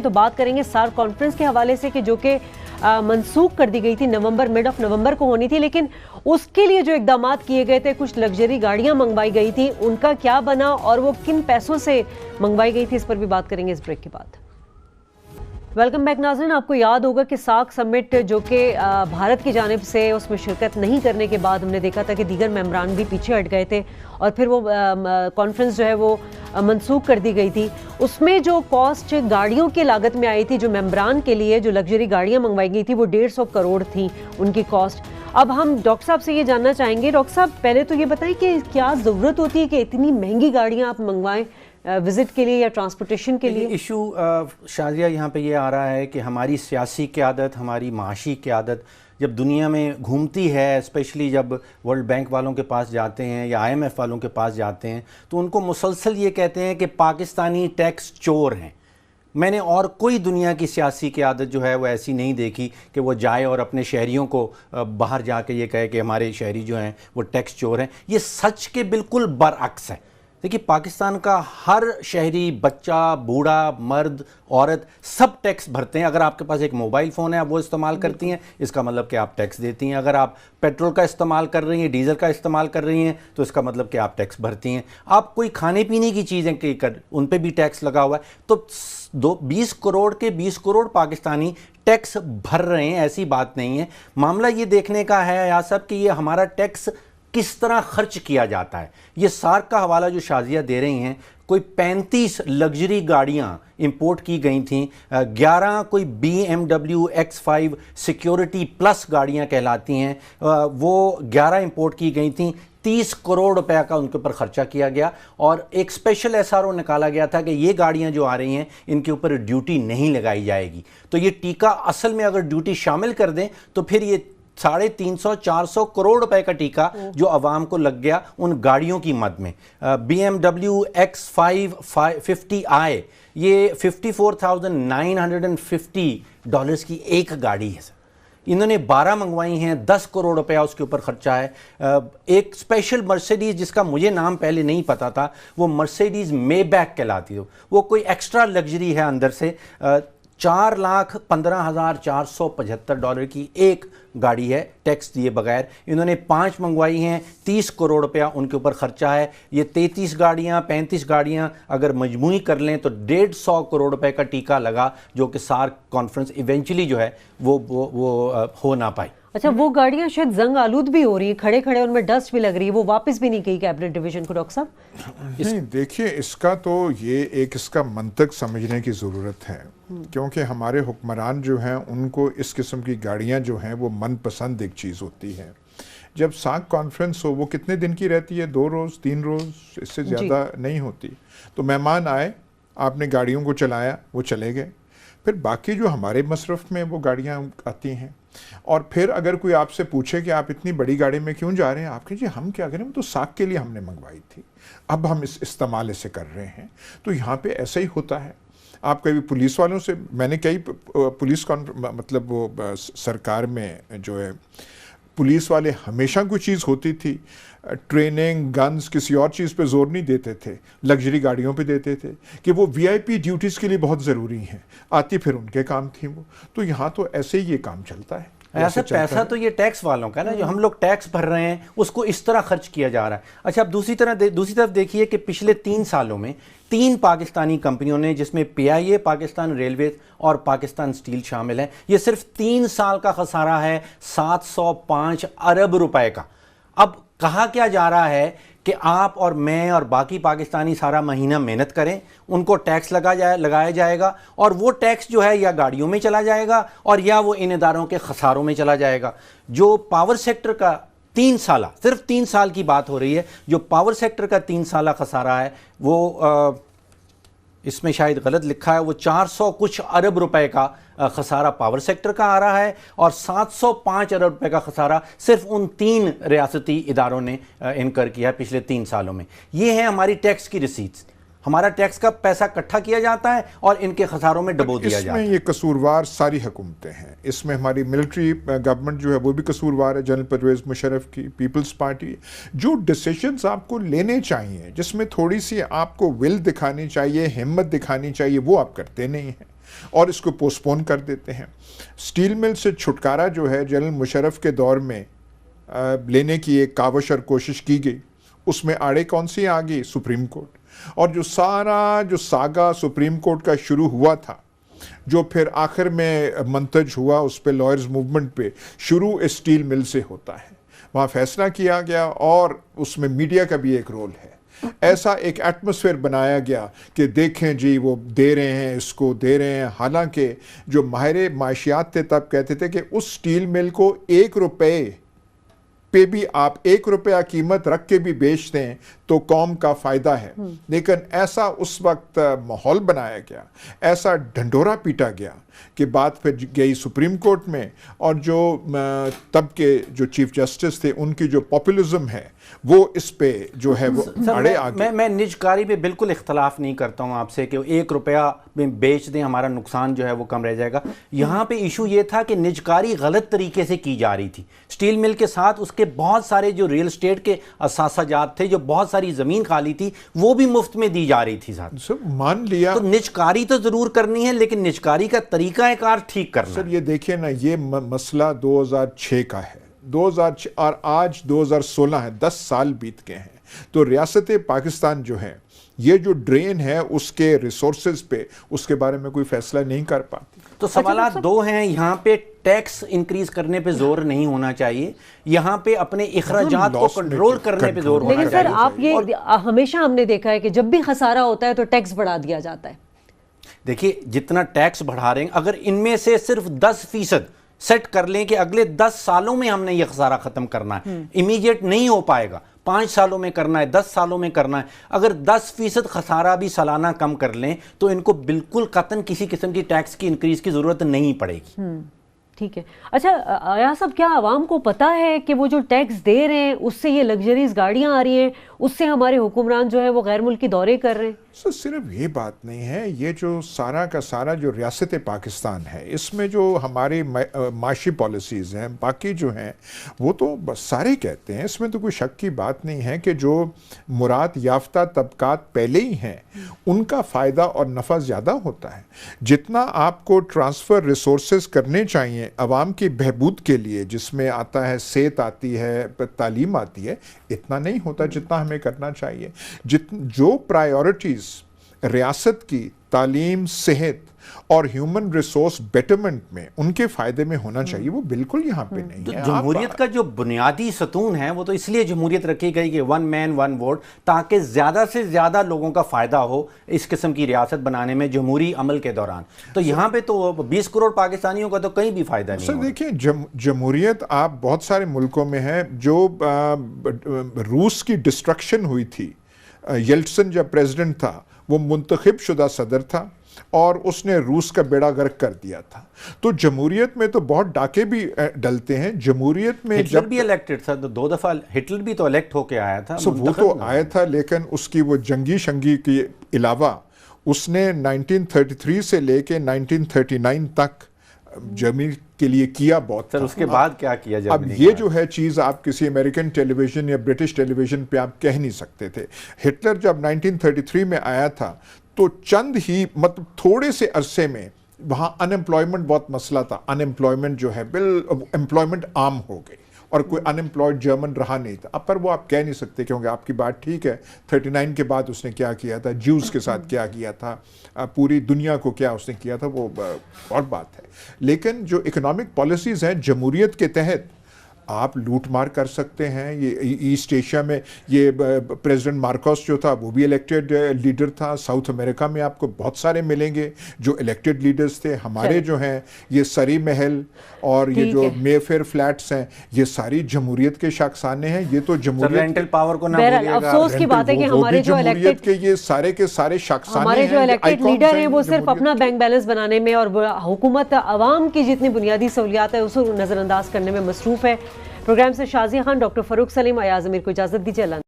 تو بات کریں گے سار کانفرنس کے حوالے سے کہ جو کہ منسوخ کر دی گئی تھی مڈ آف نومبر کو ہونی تھی، لیکن اس کے لیے جو اقدامات کیے گئے تھے، کچھ لگژری گاڑیاں منگوائی گئی تھی، ان کا کیا بنا اور وہ کن پیسوں سے منگوائی گئی تھی، اس پر بھی بات کریں گے اس بریک کے بعد۔ ویلکم بیک ناظرین، آپ کو یاد ہوگا کہ ساک سمٹ جو کہ بھارت کی جانب سے اس میں شرکت نہیں کرنے کے بعد ہم نے دیکھا تھا کہ دیگر ممبران بھی پیچھے ہٹ گئے تھے اور پھر وہ کانفرنس جو ہے وہ منسوخ کر دی گئی تھی۔ اس میں جو کاسٹ گاڑیوں کی لاگت میں آئی تھی، جو ممبران کے لیے جو لگژری گاڑیاں منگوائی گئی تھی، وہ 150 کروڑ تھیں ان کی کاسٹ۔ اب ہم ڈاکٹر صاحب سے یہ جاننا چاہیں گے، ڈاکٹر صاحب پہلے تو یہ بتائیں کہ کیا ضرورت ہوتی ہے کہ اتنی مہنگی گاڑیاں آپ منگوائیں وزٹ کے لیے یا ٹرانسپورٹیشن کے لیے؟ ایشو شازیہ یہاں پہ یہ آ رہا ہے کہ ہماری سیاسی قیادت، ہماری معاشی قیادت جب دنیا میں گھومتی ہے، اسپیشلی جب ورلڈ بینک والوں کے پاس جاتے ہیں یا IMF والوں کے پاس جاتے ہیں، تو ان کو مسلسل یہ کہتے ہیں کہ پاکستانی ٹیکس چور ہیں۔ میں نے اور کوئی دنیا کی سیاسی قیادت جو ہے وہ ایسی نہیں دیکھی کہ وہ جائے اور اپنے شہریوں کو باہر جا کے یہ کہے کہ ہمارے شہری جو ہیں وہ ٹیکس چور ہیں۔ یہ سچ کے بالکل برعکس ہے۔ دیکھیے، پاکستان کا ہر شہری، بچہ، بوڑھا، مرد، عورت سب ٹیکس بھرتے ہیں۔ اگر آپ کے پاس ایک موبائل فون ہے، آپ وہ استعمال کرتی ہیں، اس کا مطلب کہ آپ ٹیکس دیتی ہیں۔ اگر آپ پیٹرول کا استعمال کر رہی ہیں، ڈیزل کا استعمال کر رہی ہیں، تو اس کا مطلب کہ آپ ٹیکس بھرتی ہیں۔ آپ کوئی کھانے پینے کی چیزیں ان پہ بھی ٹیکس لگا ہوا ہے۔ تو 20 کروڑ کے 20 کروڑ پاکستانی ٹیکس بھر رہے ہیں، ایسی بات نہیں ہے۔ معاملہ یہ دیکھنے کا ہے یا صاحب کہ یہ ہمارا ٹیکس کس طرح خرچ کیا جاتا ہے۔ یہ سارک کا حوالہ جو شازیہ دے رہی ہیں، کوئی 35 لگژری گاڑیاں امپورٹ کی گئی تھیں، 11 کوئی BMW X5 سیکیورٹی پلس گاڑیاں کہلاتی ہیں، وہ 11 امپورٹ کی گئی تھیں۔ 30 کروڑ روپے کا ان کے اوپر خرچہ کیا گیا اور ایک اسپیشل SRO نکالا گیا تھا کہ یہ گاڑیاں جو آ رہی ہیں ان کے اوپر ڈیوٹی نہیں لگائی جائے گی۔ تو یہ ٹیکہ اصل میں اگر ڈیوٹی شامل کر دیں تو پھر یہ 350-400 کروڑ روپے کا ٹیکہ جو عوام کو لگ گیا ان گاڑیوں کی مد میں۔ BMW X5 50i یہ $54,950 کی ایک گاڑی ہے۔ انہوں نے 12 منگوائی ہیں، 10 کروڑ روپیہ اس کے اوپر خرچہ ہے۔ ایک اسپیشل مرسیڈیز جس کا مجھے نام پہلے نہیں پتا تھا، وہ مرسیڈیز مے بیک کہلاتی ہے، وہ کوئی ایکسٹرا لگژری ہے اندر سے۔ $4,15,475 کی ایک گاڑی ہے ٹیکس دیے بغیر۔ انہوں نے 5 منگوائی ہیں، 30 کروڑ روپیہ ان کے اوپر خرچہ ہے۔ یہ 33 گاڑیاں 35 گاڑیاں اگر مجموعی کر لیں تو 150 کروڑ روپے کا ٹیکہ لگا، جو کہ سارک کانفرنس ایونچولی جو ہے وہ ہو نہ پائی۔ اچھا، وہ گاڑیاں شاید زنگ آلود بھی ہو رہی ہیں، کھڑے کھڑے ان میں ڈسٹ بھی لگ رہی ہے، وہ واپس بھی نہیں گئی کیبنٹ ڈویژن کو۔ ڈاکٹر صاحب نہیں، دیکھیے اس کا تو یہ اس کا منطق سمجھنے کی ضرورت ہے، کیونکہ ہمارے حکمران جو ہیں ان کو اس قسم کی گاڑیاں جو ہیں وہ من پسند ایک چیز ہوتی ہے۔ جب ساک کانفرنس ہو وہ کتنے دن کی رہتی ہے؟ 2 روز 3 روز، اس سے زیادہ نہیں ہوتی۔ تو مہمان آئے، آپ نے گاڑیوں کو چلایا، وہ چلے گئے، پھر باقی جو ہمارے مصرف میں وہ گاڑیاں آتی ہیں۔ اور پھر اگر کوئی آپ سے پوچھے کہ آپ اتنی بڑی گاڑی میں کیوں جا رہے ہیں، آپ کہیں جی ہم کیا کریں، وہ تو ساک کے لیے ہم نے منگوائی تھی، اب ہم اس استعمال اسے کر رہے ہیں۔ تو یہاں پہ ایسا ہی ہوتا ہے۔ آپ کبھی پولیس والوں سے، میں نے کئی پولیس مطلب وہ سرکار میں جو ہے پولیس والے ہمیشہ کوئی چیز ہوتی تھی، ٹریننگ، گنز، کسی اور چیز پہ زور نہیں دیتے تھے، لگژری گاڑیوں پہ دیتے تھے کہ وہ VIP ڈیوٹیز کے لیے بہت ضروری ہیں، آتی پھر ان کے کام تھی وہ۔ تو یہاں تو ایسے ہی یہ کام چلتا ہے۔ ایسا پیسہ تو یہ ٹیکس والوں کا نا، جو ہم لوگ ٹیکس بھر رہے ہیں اس کو اس طرح خرچ کیا جا رہا ہے۔ اچھا، اب دوسری طرف دیکھیے کہ پچھلے 3 سالوں میں 3 پاکستانی کمپنیوں نے، جس میں PIA، پاکستان ریلویز اور پاکستان اسٹیل شامل ہیں، یہ صرف 3 سال کا خسارہ ہے 705 ارب روپے کا۔ اب کہا کیا جا رہا ہے کہ آپ اور میں اور باقی پاکستانی سارا مہینہ محنت کریں، ان کو ٹیکس لگایا جائے گا، اور وہ ٹیکس جو ہے یا گاڑیوں میں چلا جائے گا اور یا وہ ان اداروں کے خساروں میں چلا جائے گا۔ جو پاور سیکٹر کا 3 سالہ، صرف 3 سال کی بات ہو رہی ہے، جو پاور سیکٹر کا 3 سالہ خسارہ ہے وہ اس میں شاید غلط لکھا ہے، وہ 400 کچھ ارب روپے کا خسارہ پاور سیکٹر کا آ رہا ہے، اور 705 ارب روپے کا خسارہ صرف ان 3 ریاستی اداروں نے انکر کیا ہے پچھلے 3 سالوں میں۔ یہ ہیں ہماری ٹیکس کی رسیٹس۔ ہمارا ٹیکس کا پیسہ اکٹھا کیا جاتا ہے اور ان کے خساروں میں ڈبو دیا جاتا ہے۔ اس میں یہ قصوروار ساری حکومتیں ہیں، اس میں ہماری ملٹری گورنمنٹ جو ہے وہ بھی قصوروار ہے، جنرل پرویز مشرف کی پیپلز پارٹی۔ جو ڈیسیشنز آپ کو لینے چاہیے، جس میں تھوڑی سی آپ کو ول دکھانی چاہیے، ہمت دکھانی چاہیے، وہ آپ کرتے نہیں ہیں اور اس کو پوسٹ پون کر دیتے ہیں۔ سٹیل مل سے چھٹکارا جو ہے جنرل مشرف کے دور میں لینے کی ایک کاوش اور کوشش کی گئی، اس میں آڑے کون سی آ گئی؟ Supreme court. اور جو ساگا سپریم کورٹ کا شروع ہوا تھا، جو پھر آخر میں منتج ہوا اس پہ لائرز موومنٹ پہ، شروع اسٹیل مل سے ہوتا ہے۔ وہاں فیصلہ کیا گیا اور اس میں میڈیا کا بھی ایک رول ہے۔ ایسا ایک ایٹماسفیئر بنایا گیا کہ دیکھیں جی وہ دے رہے ہیں، اس کو دے رہے ہیں، حالانکہ جو ماہر معاشیات تھے تب کہتے تھے کہ اس اسٹیل مل کو 1 روپے پہ بھی آپ 1 روپیہ قیمت رکھ کے بھی بیچ دیں تو قوم کا فائدہ ہے۔ لیکن ایسا اس وقت ماحول بنایا گیا، ایسا ڈھنڈورا پیٹا گیا کہ بات پھر گئی سپریم کورٹ میں، اور جو تب کے جو چیف جسٹس تھے ان کی جو پاپولزم ہے وہ اس پہ جو ہے وہ اڑے آ گئے۔ میں نجکاری پہ بالکل اختلاف نہیں کرتا ہوں آپ سے کہ 1 روپیہ میں بیچ دیں، ہمارا نقصان جو ہے وہ کم رہ جائے گا۔ یہاں پہ ایشو یہ تھا کہ نجکاری غلط طریقے سے کی جا رہی تھی۔ سٹیل مل کے ساتھ اس کے بہت سارے جو ریل اسٹیٹ کے اثاثہ جات تھے، جو بہت ساری زمین خالی تھی، وہ بھی مفت میں دی جا رہی تھی ساتھ۔ سر مان لیا تو نجکاری تو ضرور کرنی ہے، لیکن نجکاری کا طریقہ کار ٹھیک کرنا۔ سر یہ دیکھیں نا، یہ مسئلہ 2006 کا ہے، 2006 اور آج 2016 ہے، 10 سال بیت گئے ہیں۔ تو ریاست پاکستان جو ہے، یہ جو ڈرین ہے اس کے ریسورسز پہ، اس کے بارے میں کوئی فیصلہ نہیں کر پاتی۔ تو سوالات دو ہیں، یہاں پہ ٹیکس انکریز کرنے پہ زور نہیں ہونا چاہیے، یہاں پہ اپنے اخراجات کو کنٹرول کرنے پہ زور ہونا چاہیے۔ لیکن سر آپ یہ ہمیشہ ہم نے دیکھا ہے کہ جب بھی خسارہ ہوتا ہے تو ٹیکس بڑھا دیا جاتا ہے۔ دیکھیے جتنا ٹیکس بڑھا رہے ہیں، اگر ان میں سے صرف 10% سیٹ کر لیں کہ اگلے 10 سالوں میں ہم نے یہ خسارہ ختم کرنا ہے، امیجیٹ نہیں ہو پائے گا، 5 سالوں میں کرنا ہے، 10 سالوں میں کرنا ہے، اگر 10% خسارہ بھی سالانہ کم کر لیں تو ان کو بالکل قطعاً کسی قسم کی ٹیکس کی انکریز کی ضرورت نہیں پڑے گی۔ ٹھیک ہے۔ اچھا ایاز صاحب، کیا عوام کو پتہ ہے کہ وہ جو ٹیکس دے رہے ہیں اس سے یہ لگژریز گاڑیاں آ رہی ہیں، اس سے ہمارے حکمران جو ہے وہ غیر ملکی دورے کر رہے ہیں؟ سر صرف یہ بات نہیں ہے، یہ جو سارا کا سارا جو ریاست پاکستان ہے، اس میں جو ہماری معاشی پالیسیز ہیں، باقی جو ہیں وہ تو بس سارے کہتے ہیں، اس میں تو کوئی شک کی بات نہیں ہے کہ جو مراد یافتہ طبقات پہلے ہی ہیں ان کا فائدہ اور نفع زیادہ ہوتا ہے۔ جتنا آپ کو ٹرانسفر ریسورسز کرنے چاہیے عوام کی بہبود کے لیے، جس میں آتا ہے صحت آتی ہے، تعلیم آتی ہے، اتنا نہیں ہوتا جتنا ہمیں کرنا چاہیے۔ جو پرائیورٹیز ریاست کی تعلیم، صحت اور ہیومن ریسورس بیٹرمنٹ میں ان کے فائدے میں ہونا چاہیے، وہ بالکل یہاں پہ نہیں ہے۔ جمہوریت کا جو بنیادی ستون ہے وہ تو اس لیے جمہوریت رکھی گئی کہ 1 مین 1 ووٹ، تاکہ زیادہ سے زیادہ لوگوں کا فائدہ ہو اس قسم کی ریاست بنانے میں جمہوری عمل کے دوران۔ تو یہاں پہ تو 20 کروڑ پاکستانیوں کا تو کہیں بھی فائدہ نہیں سر ہو۔ دیکھیں، جمہوریت آپ بہت سارے ملکوں میں ہے، جو روس کی ڈسٹرکشن ہوئی تھی، یلٹسن جب پریزیڈنٹ تھا وہ منتخب شدہ صدر تھا اور اس نے روس کا بیڑا غرق کر دیا تھا۔ تو جمہوریت میں تو بہت ڈاکے بھی ڈلتے ہیں۔ جمہوریت میں ہٹلر بھی الیکٹڈ تھا، 2 دفعہ ہٹلر بھی تو الیکٹ ہو کے آیا تھا۔ وہ تو آیا تھا، لیکن اس کی وہ جنگی شنگی کے علاوہ اس نے 1933 سے لے کے 1939 تک جرمنی کے لیے کیا بہت تھا۔ سر اس کے بعد کیا کیا اب یہ جو ہے چیز آپ کسی امریکن ٹیلی ویژن یا برٹش ٹیلی ویژن پہ آپ کہہ نہیں سکتے تھے۔ ہٹلر جب 1933 میں آیا تھا تو چند ہی مطلب تھوڑے سے عرصے میں وہاں ان امپلائمنٹ بہت مسئلہ تھا، ان امپلائمنٹ جو ہے امپلائمنٹ عام ہو گئی اور کوئی ان امپلائڈ جرمن رہا نہیں تھا۔ اب پر وہ آپ کہہ نہیں سکتے، کیونکہ آپ کی بات ٹھیک ہے، 39 کے بعد اس نے کیا کیا تھا، جیوز کے ساتھ کیا کیا تھا، پوری دنیا کو کیا اس نے کیا تھا، وہ اور بات ہے۔ لیکن جو اکنامک پالیسیز ہیں جمہوریت کے تحت، آپ لوٹ مار کر سکتے ہیں۔ یہ ایسٹ ایشیا میں یہ پریزیڈنٹ مارکوس جو تھا وہ بھی الیکٹڈ لیڈر تھا۔ ساؤتھ امریکہ میں آپ کو بہت سارے ملیں گے جو الیکٹڈ لیڈرز تھے۔ ہمارے جو ہیں یہ سری محل اور یہ جو مے فیئر فلیٹس ہیں، یہ ساری جمہوریت کے شاخسانے ہیں۔ یہ تو جمہوریت رینٹل پاور کو نہ بھولیے گا۔ افسوس کی بات ہے کہ ہمارے جو جمہوریت کے یہ سارے کے سارے شاخسانے ہیں، ہمارے جو الیکٹڈ لیڈر ہیں وہ صرف اپنا بینک بیلنس بنانے میں اور حکومت عوام کی جتنی بنیادی سہولیات ہے اسے نظر انداز کرنے میں مصروف ہے۔ پروگرام سے شازیہ خان، ڈاکٹر فاروق سلیم، ایاز امیر کو اجازت دیجیے۔ اللہ